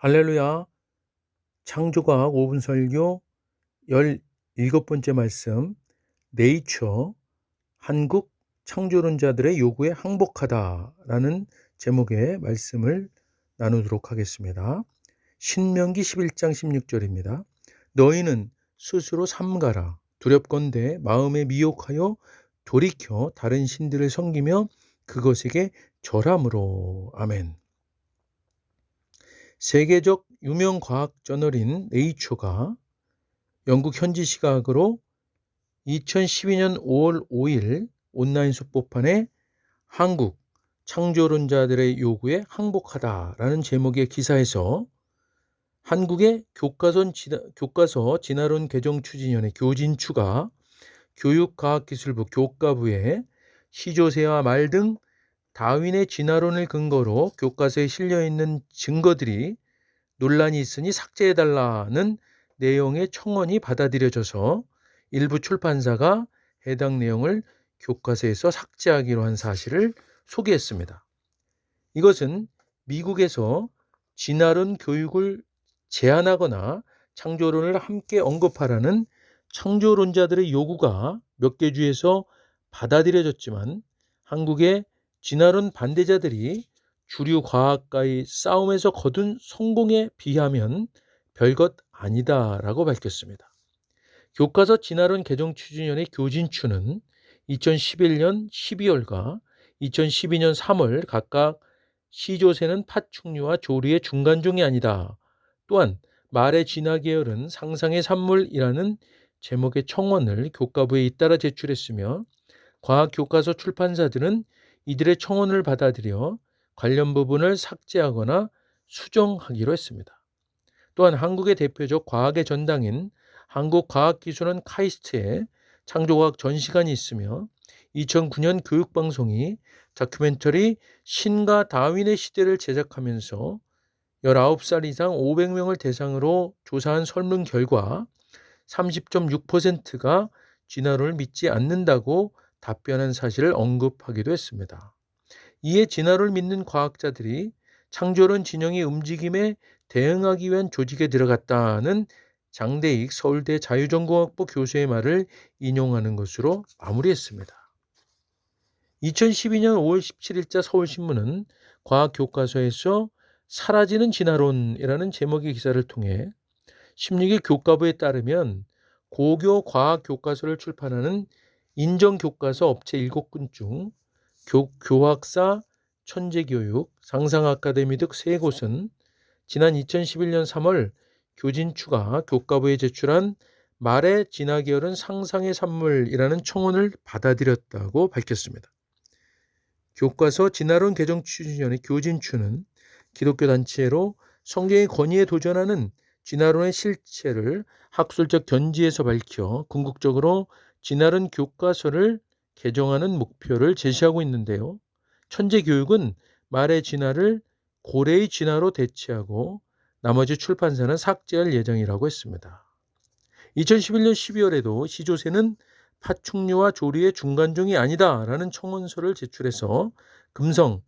할렐루야. 창조과학 5분 설교 17번째 말씀. 네이처 한국 창조론자들의 요구에 항복하다라는 제목의 말씀을 나누도록 하겠습니다. 신명기 11장 16절입니다. 너희는 스스로 삼가라. 두렵건대 마음에 미혹하여 돌이켜 다른 신들을 섬기며 그것에게 절함으로. 아멘. 세계적 유명 과학 저널인 네이처가 영국 현지 시각으로 2012년 5월 5일 온라인 속보판에 한국 창조론자들의 요구에 항복하다라는 제목의 기사에서 한국의 교과서 진화론 개정 추진위원회 교진추가 교육과학기술부 교과부에 시조새와 말 등 다윈의 진화론을 근거로 교과서에 실려있는 증거들이 논란이 있으니 삭제해달라는 내용의 청원이 받아들여져서 일부 출판사가 해당 내용을 교과서에서 삭제하기로 한 사실을 소개했습니다. 이것은 미국에서 진화론 교육을 제한하거나 창조론을 함께 언급하라는 창조론자들의 요구가 몇 개 주에서 받아들여졌지만 한국의 진화론 반대자들이 주류 과학과의 싸움에서 거둔 성공에 비하면 별것 아니다라고 밝혔습니다. 교과서 진화론 개정 추진위원회 교진추는 2011년 12월과 2012년 3월 각각 시조새는 파충류와 조류의 중간종이 아니다. 또한 말의 진화 계열은 상상의 산물이라는 제목의 청원을 교과부에 잇따라 제출했으며 과학 교과서 출판사들은 이들의 청원을 받아들여 관련 부분을 삭제하거나 수정하기로 했습니다. 또한 한국의 대표적 과학의 전당인 한국과학기술원 카이스트에 창조과학 전시관이 있으며 2009년 교육방송이 다큐멘터리 신과 다윈의 시대를 제작하면서 19살 이상 500명을 대상으로 조사한 설문 결과 30.6%가 진화론을 믿지 않는다고 답변한 사실을 언급하기도 했습니다. 이에 진화론을 믿는 과학자들이 창조론 진영의 움직임에 대응하기 위한 조직에 들어갔다는 장대익 서울대 자유전공학부 교수의 말을 인용하는 것으로 마무리했습니다. 2012년 5월 17일자 서울신문은 과학교과서에서 사라지는 진화론이라는 제목의 기사를 통해 16일 교과부에 따르면 고교 과학교과서를 출판하는 인정교과서 업체 7군 중 교학사, 천재교육, 상상아카데미 등 3곳은 지난 2011년 3월 교진추가 교과부에 제출한 말의 진화 계열은 상상의 산물이라는 청원을 받아들였다고 밝혔습니다. 교과서 진화론 개정 추진위원회 교진추는 기독교 단체로 성경의 권위에 도전하는 진화론의 실체를 학술적 견지에서 밝혀 궁극적으로 진화론 교과서를 개정하는 목표를 제시하고 있는데요. 천재교육은 말의 진화를 고래의 진화로 대체하고 나머지 출판사는 삭제할 예정이라고 했습니다. 2011년 12월에도 시조새는 파충류와 조류의 중간종이 아니다라는 청원서를 제출해서 금성,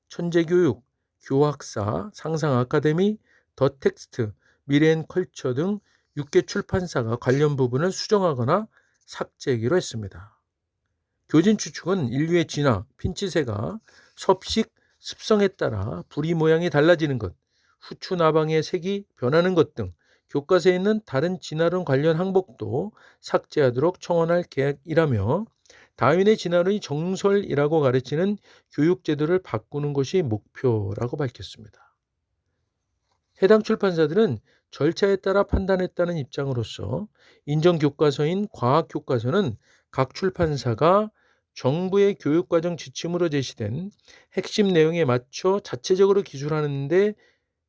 천재교육, 교학사, 상상아카데미, 더 텍스트, 미래앤컬처 등 6개 출판사가 관련 부분을 수정하거나 삭제하기로 했습니다. 교진추 측은 인류의 진화, 핀치새가 섭식, 습성에 따라 부리 모양이 달라지는 것, 후추 나방의 색이 변하는 것 등 교과서에 있는 다른 진화론 관련 항목도 삭제하도록 청원할 계획이라며 다윈의 진화론이 정설이라고 가르치는 교육제도를 바꾸는 것이 목표라고 밝혔습니다. 해당 출판사들은 절차에 따라 판단했다는 입장으로서 인정교과서인 과학교과서는 각 출판사가 정부의 교육과정 지침으로 제시된 핵심 내용에 맞춰 자체적으로 기술하는데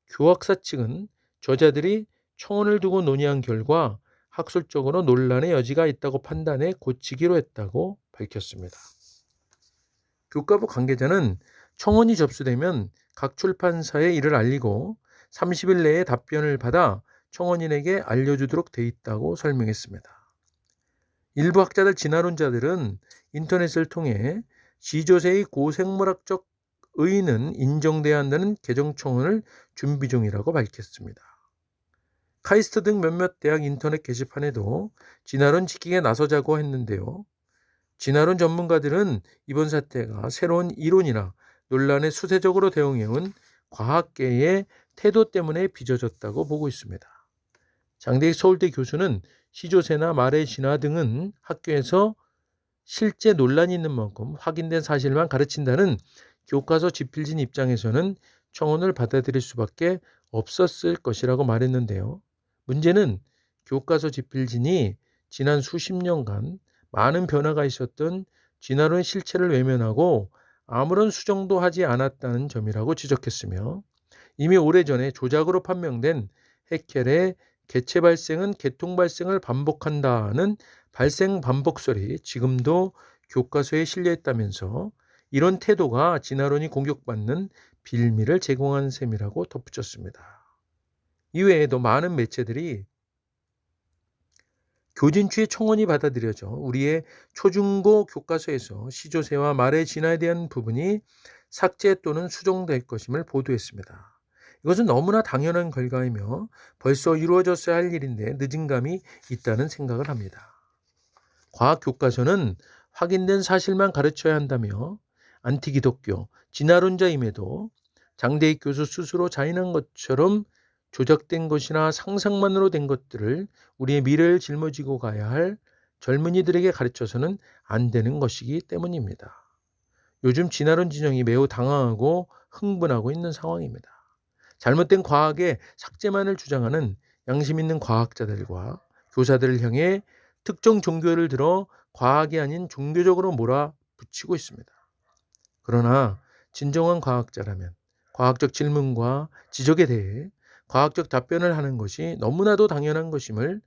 교학사 측은 저자들이 청원을 두고 논의한 결과 학술적으로 논란의 여지가 있다고 판단해 고치기로 했다고 밝혔습니다. 교과부 관계자는 청원이 접수되면 각 출판사에 이를 알리고 30일 내에 답변을 받아 청원인에게 알려주도록 돼 있다고 설명했습니다. 일부 학자들 진화론자들은 인터넷을 통해 시조새의 고생물학적 의는 인정돼야 한다는 개정청원을 준비 중이라고 밝혔습니다. 카이스트 등 몇몇 대학 인터넷 게시판에도 진화론 지키기에 나서자고 했는데요. 진화론 전문가들은 이번 사태가 새로운 이론이나 논란에 수세적으로 대응해온 과학계의 태도 때문에 빚어졌다고 보고 있습니다. 장대익 서울대 교수는 시조새나 말의 진화 등은 학교에서 실제 논란이 있는 만큼 확인된 사실만 가르친다는 교과서 집필진 입장에서는 청원을 받아들일 수밖에 없었을 것이라고 말했는데요. 문제는 교과서 집필진이 지난 수십 년간 많은 변화가 있었던 진화론의 실체를 외면하고 아무런 수정도 하지 않았다는 점이라고 지적했으며, 이미 오래전에 조작으로 판명된 해켈의 개체 발생은 개통 발생을 반복한다는 발생 반복설이 지금도 교과서에 실려있다면서 이런 태도가 진화론이 공격받는 빌미를 제공한 셈이라고 덧붙였습니다. 이외에도 많은 매체들이 교진추의 청원이 받아들여져 우리의 초중고 교과서에서 시조새와 말의 진화에 대한 부분이 삭제 또는 수정될 것임을 보도했습니다. 이것은 너무나 당연한 결과이며 벌써 이루어졌어야 할 일인데 늦은 감이 있다는 생각을 합니다. 과학 교과서는 확인된 사실만 가르쳐야 한다며 안티기독교, 진화론자임에도 장대익 교수 스스로 자인한 것처럼 조작된 것이나 상상만으로 된 것들을 우리의 미래를 짊어지고 가야 할 젊은이들에게 가르쳐서는 안 되는 것이기 때문입니다. 요즘 진화론 진영이 매우 당황하고 흥분하고 있는 상황입니다. 잘못된 과학의 삭제만을 주장하는 양심 있는 과학자들과 교사들을 향해 특정 종교를 들어 과학이 아닌 종교적으로 몰아붙이고 있습니다. 그러나 진정한 과학자라면 과학적 질문과 지적에 대해 과학적 답변을 하는 것이 너무나도 당연한 것임을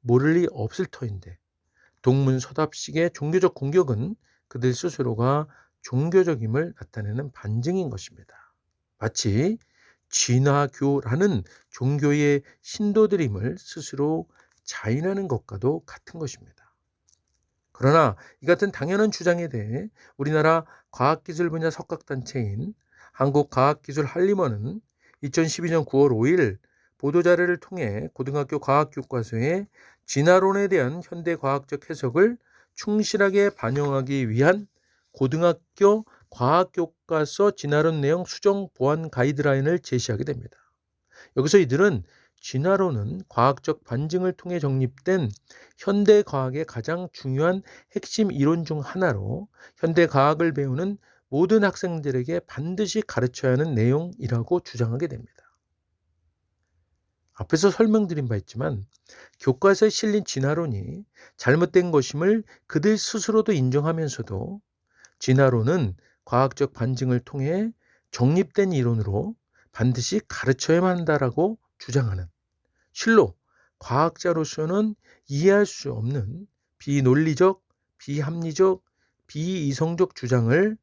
모를 리 없을 터인데, 동문서답식의 종교적 공격은 그들 스스로가 종교적임을 나타내는 반증인 것입니다. 마치 진화교라는 종교의 신도들임을 스스로 자인하는 것과도 같은 것입니다. 그러나 이 같은 당연한 주장에 대해 우리나라 과학기술 분야 석학단체인 한국과학기술한림원은 2012년 9월 5일 보도자료를 통해 고등학교 과학교과서에 진화론에 대한 현대과학적 해석을 충실하게 반영하기 위한 고등학교 과학교과서 진화론 내용 수정 보완 가이드라인을 제시하게 됩니다. 여기서 이들은 진화론은 과학적 반증을 통해 정립된 현대과학의 가장 중요한 핵심 이론 중 하나로 현대과학을 배우는 모든 학생들에게 반드시 가르쳐야 하는 내용이라고 주장하게 됩니다. 앞에서 설명드린 바 있지만 교과서에 실린 진화론이 잘못된 것임을 그들 스스로도 인정하면서도 진화론은 과학적 반증을 통해 정립된 이론으로 반드시 가르쳐야만 한다라고 주장하는, 실로 과학자로서는 이해할 수 없는 비논리적, 비합리적, 비이성적 주장을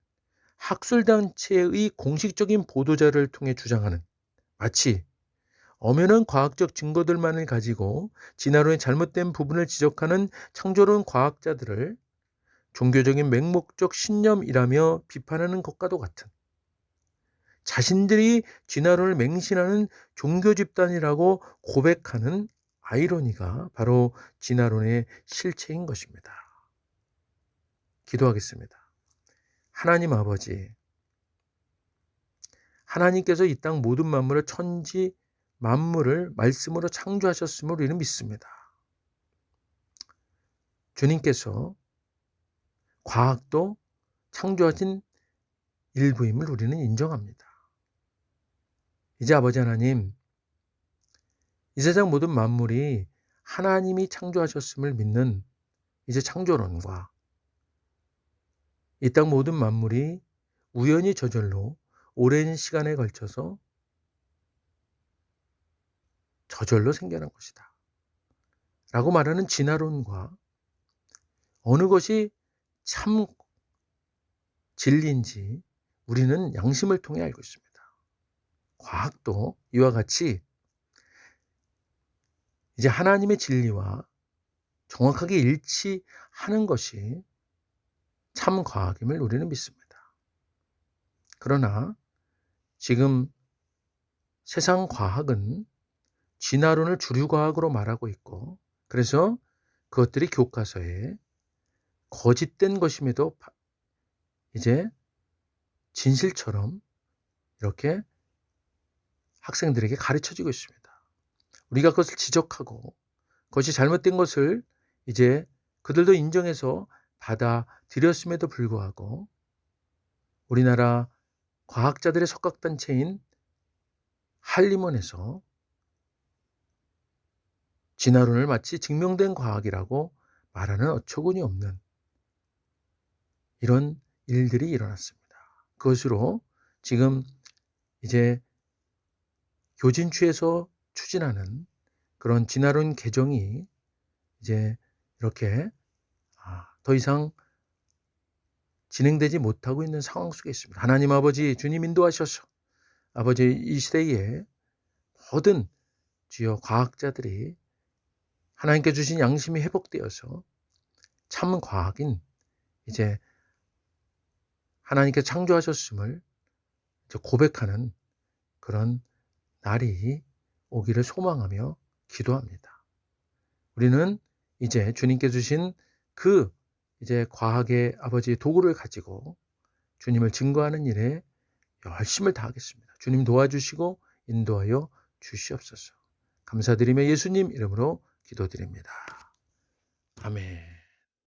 학술단체의 공식적인 보도자료를 통해 주장하는, 마치 엄연한 과학적 증거들만을 가지고 진화론의 잘못된 부분을 지적하는 창조론 과학자들을 종교적인 맹목적 신념이라며 비판하는 것과도 같은, 자신들이 진화론을 맹신하는 종교 집단이라고 고백하는 아이러니가 바로 진화론의 실체인 것입니다. 기도하겠습니다. 하나님 아버지, 하나님께서 이 땅 모든 만물을 천지 만물을 말씀으로 창조하셨음을 우리는 믿습니다. 주님께서 과학도 창조하신 일부임을 우리는 인정합니다. 이제 아버지 하나님, 이 세상 모든 만물이 하나님이 창조하셨음을 믿는 이제 창조론과 이 땅 모든 만물이 우연히 저절로 오랜 시간에 걸쳐서 저절로 생겨난 것이다 라고 말하는 진화론과 어느 것이 참 진리인지 우리는 양심을 통해 알고 있습니다. 과학도 이와 같이 이제 하나님의 진리와 정확하게 일치하는 것이 참 과학임을 우리는 믿습니다. 그러나 지금 세상 과학은 진화론을 주류 과학으로 말하고 있고, 그래서 그것들이 교과서에 거짓된 것임에도 이제 진실처럼 이렇게 학생들에게 가르쳐지고 있습니다. 우리가 그것을 지적하고 그것이 잘못된 것을 이제 그들도 인정해서 받아들였음에도 불구하고 우리나라 과학자들의 석학단체인 한림원에서 진화론을 마치 증명된 과학이라고 말하는 어처구니 없는 이런 일들이 일어났습니다. 그것으로 지금 이제 교진추에서 추진하는 그런 진화론 개정이 이제 이렇게 더 이상 진행되지 못하고 있는 상황 속에 있습니다. 하나님 아버지 주님 인도하셔서 아버지 이 시대에 모든 주여 과학자들이 하나님께 주신 양심이 회복되어서 참 과학인 이제 하나님께 창조하셨음을 이제 고백하는 그런 날이 오기를 소망하며 기도합니다. 우리는 이제 주님께 주신 그 이제 과학의 아버지의 도구를 가지고 주님을 증거하는 일에 열심을 다하겠습니다. 주님 도와주시고 인도하여 주시옵소서. 감사드리며 예수님 이름으로 기도드립니다. 아멘.